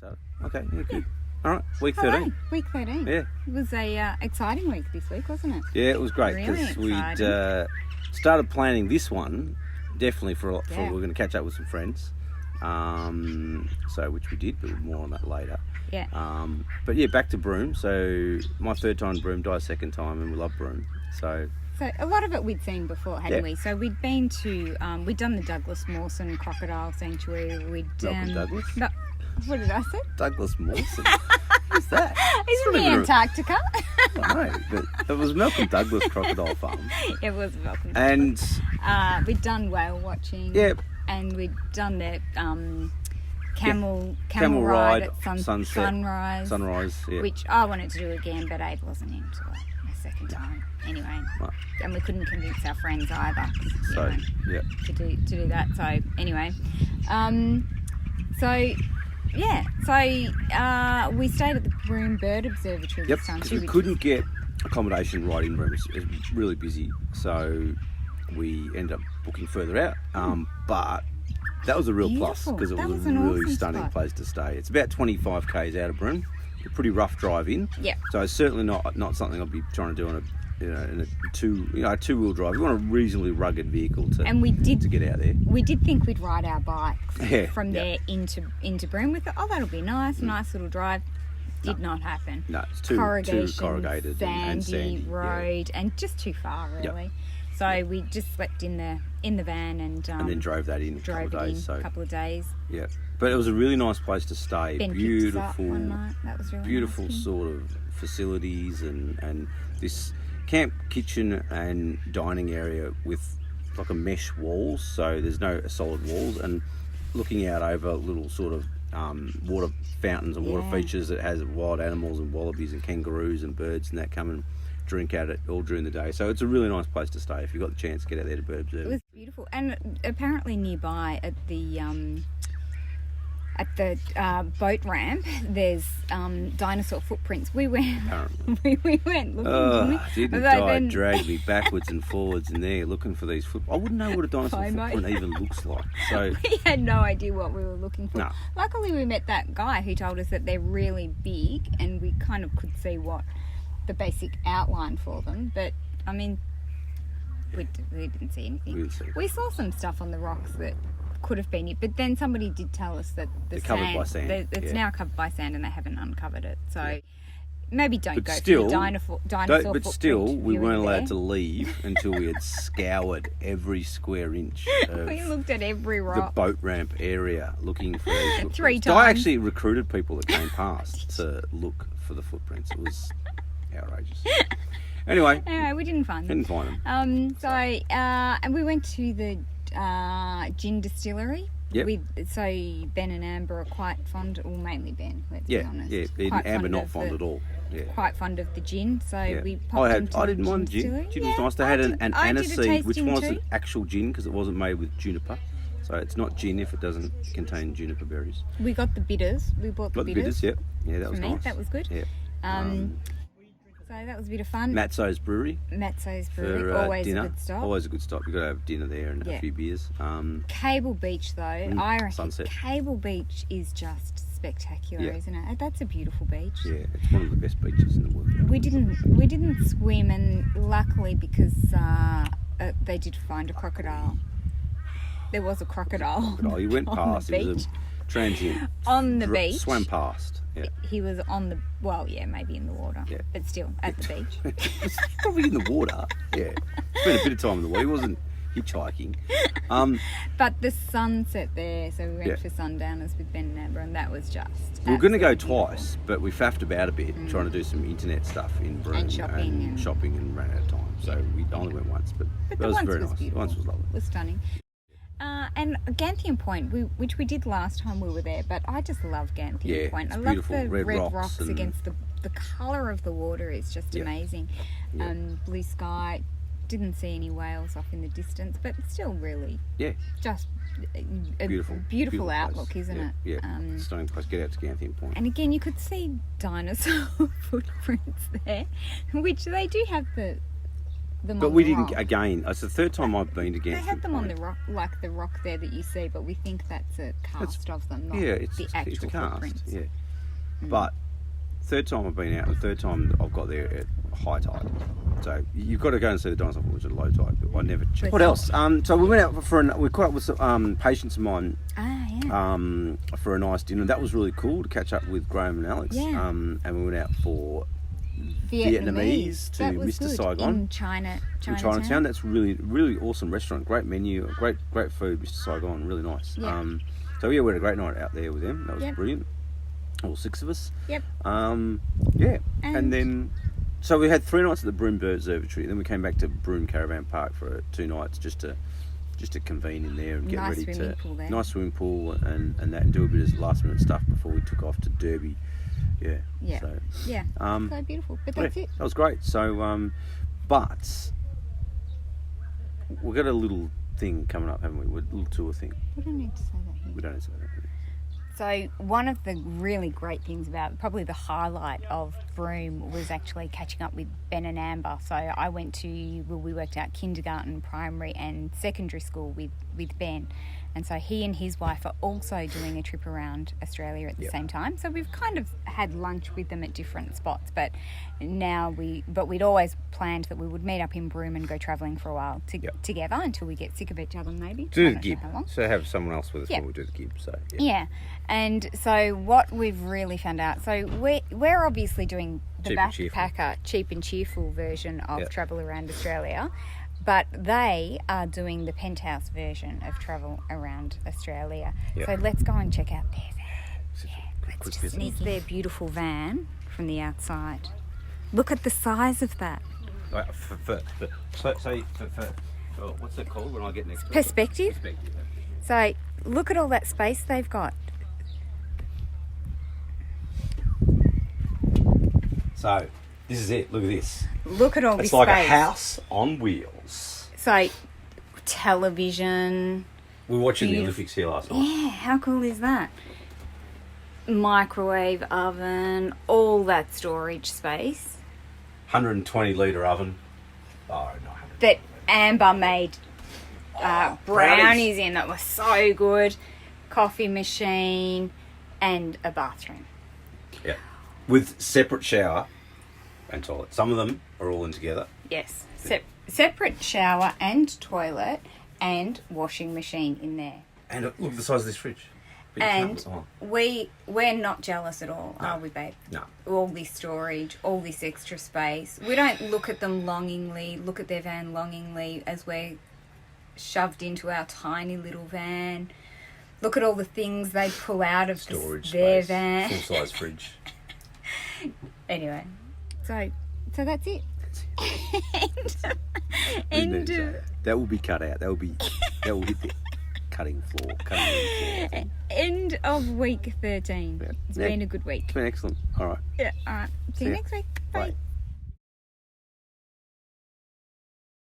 started. Okay, yeah, good. All right, week 13. Hello, week 13. Yeah. It was a exciting week this week, wasn't it? Yeah, it was great Really because we'd exciting. started planning this one definitely for Yeah. we're going to catch up with some friends. So which we did, but more on that later. Yeah. But yeah, back to Broome. So my third time in Broome, Di's second time, and we love Broome. So A lot of it we'd seen before, hadn't Yeah. we? So we'd been to, we'd done the Douglas Mawson Crocodile Sanctuary. Malcolm Douglas? No, what did I say? Douglas Mawson. Who's that? He's in the Antarctica. I know, but it was Malcolm Douglas Crocodile Farm. It was Malcolm And we'd done whale watching. yeah, And we'd done the camel ride at sunrise, yeah. which I wanted to do again, but Abe wasn't into it the second time. Anyway, Right. and we couldn't convince our friends either. So yeah, to do that. So anyway, we stayed at the Broome Bird Observatory yep. this time Because too. we couldn't get accommodation right in Broome. It was really busy, so we ended up booking further out. But that was a real plus Beautiful. because it That was was a an really awesome stunning spot. place to stay. It's about 25 k's out of Broome. A pretty rough drive in. Yep. So it's certainly not something I'll be trying to do on a two-wheel drive. You want a reasonably rugged vehicle to get out there. We did think we'd ride our bikes Yeah, from there into Broome. We thought, that'll be nice, nice little drive. Did not happen. No, it's too corrugated and sandy road, and just too far really. So we just slept in the van and then drove that in a couple of days. Yeah, but it was a really nice place to stay. Ben picked us up one night. That was really beautiful nice. sort of facilities and this camp kitchen and dining area with like a mesh walls, so there's no solid walls, and looking out over little sort of water fountains and water features that has wild animals and wallabies and kangaroos and birds and that come and drink at it all during the day. So it's a really nice place to stay if you've got the chance to get out there to Bird Observe. It was beautiful, and apparently nearby at the boat ramp there's Dinosaur Footprints. We went we went looking, didn't Di drag me backwards and forwards in there looking for these I wouldn't know what a dinosaur footprint even looks like. So we had no idea what we were looking for. No. Luckily we met that guy who told us that they're really big, and we kind of could see what the basic outline for them, but I mean we didn't see anything. We saw some stuff on the rocks that could have been it, but then somebody did tell us that they're covered by sand. It's now covered by sand and they haven't uncovered it, so maybe don't go still, for the dinosaur but still we weren't allowed there. to leave until we had scoured every square inch of We looked at every the rock. boat ramp area looking for these footprints. 3 Di times. actually recruited people that came past to look for the footprints. It was outrageous. Anyway, we didn't find them. And we went to the gin distillery. Yep. So Ben and Amber are quite fond, or mainly Ben, let's be honest. Yeah, Amber not fond at all. Yeah. Quite fond of the gin, so we popped into I didn't mind the gin. distillery. Gin was nice. They had an aniseed, which tasting wasn't too. actual gin because it wasn't made with juniper. So it's not gin if it doesn't contain juniper berries. We got the bitters. We bought the bitters. Yep. Yeah, that was nice. That was good. Yeah. So that was a bit of fun. Matsos Brewery. Matsos Brewery, For, always dinner. a good stop. Always a good stop. You've got to have dinner there and a few beers. Cable Beach, though, I reckon sunset. Cable Beach is just spectacular, isn't it? That's a beautiful beach. Yeah, it's one of the best beaches in the world. We didn't swim, and luckily because they did find a crocodile. There was a crocodile. You went past. It was a transient. On the beach. Swam past. Yeah. He was on the, maybe in the water, but still at the beach. Probably in the water. Yeah. Spent a bit of time in the water. He wasn't hitchhiking. But the sunset there, so we went for sundowners with Ben and Amber, and that was just we were going to go twice, but we faffed about a bit trying to do some internet stuff in Broome and shopping and ran out of time. So we only went once, but that was very nice. Beautiful. Once was lovely. It was stunning. And Gantheaume Point, which we did last time we were there, but I just love Gantheaume Point. I love the red rocks against the colour of the water is just amazing. Blue sky, didn't see any whales off in the distance, but still really just a beautiful outlook, isn't it? Yeah, stunning place. Get out to Gantheaume Point. And again, you could see dinosaur footprints there, which they do have them. But on we the didn't. rock. Again, it's the third time I've been to They Gantheaume had them on Point. the rock, like the rock there that you see, but we think that's a cast of them, not It's the a actual cast. footprints. Yeah, but third time I've been out, and the third time I've got there at high tide. So you've got to go and see the Dinosaur Footprints at low tide. But I never checked. What else? So we went out we caught up with some patients of mine. For a nice dinner. That was really cool to catch up with Graham and Alex. Yeah. And we went out for Vietnamese to that was Mr. good. Saigon. In Chinatown. That's really, really awesome restaurant. Great menu, great food, Mr. Saigon. Really nice. Yeah. So yeah, we had a great night out there with them. That was brilliant. All 6 of us. Yep. Yeah. And then, so we had 3 nights at the Broome Observatory. Then we came back to Broome Caravan Park for 2 nights just to convene in there and get Nice ready to swimming pool there. nice swimming pool and that, and do a bit of last minute stuff before we took off to Derby. Yeah. Yeah. So, so beautiful. But that's it. that was great. So, but we've got a little thing coming up, haven't we? A little tour thing. We don't need to say that here. We don't need to say that. So one of the really great things about, probably the highlight of Broome, was actually catching up with Ben and Amber. So I went to, we worked out kindergarten, primary and secondary school with Ben. And so he and his wife are also doing a trip around Australia at the same time. So we've kind of had lunch with them at different spots, but we'd always planned that we would meet up in Broome and go travelling for a while together until we get sick of each other, maybe. Do the gib. So have someone else with us when we do the gib. So yeah. And so what we've really found out, so we're obviously doing the backpacker, cheap and cheerful version of travel around Australia. But they are doing the penthouse version of travel around Australia. So let's go and check out their van. Let's just sneak their beautiful van from the outside. Look at the size of that. What's it called when I get next to it? Perspective. So look at all that space they've got. So this is it. Look at this. Look at all this space. It's like a house on wheels. So, television. We were watching the Olympics here last night. Yeah, how cool is that? Microwave oven, all that storage space. 120 litre oven. Oh, no. That Amber made brownies in. That was so good. Coffee machine and a bathroom. Yeah. With separate shower and toilet. Some of them are all in together. Yes. Separate shower and toilet and washing machine in there. And look at the size of this fridge. And we're not jealous at all, are we, babe? No. All this storage, all this extra space. We don't look at them longingly, look at their van longingly as we're shoved into our tiny little van. Look at all the things they pull out of their van. Full-size fridge. Anyway, so that's it. That will be cut out. That will hit the cutting floor. End of week 13. It's been a good week. It's been excellent. All right. Yeah. All right. See you next week. Bye.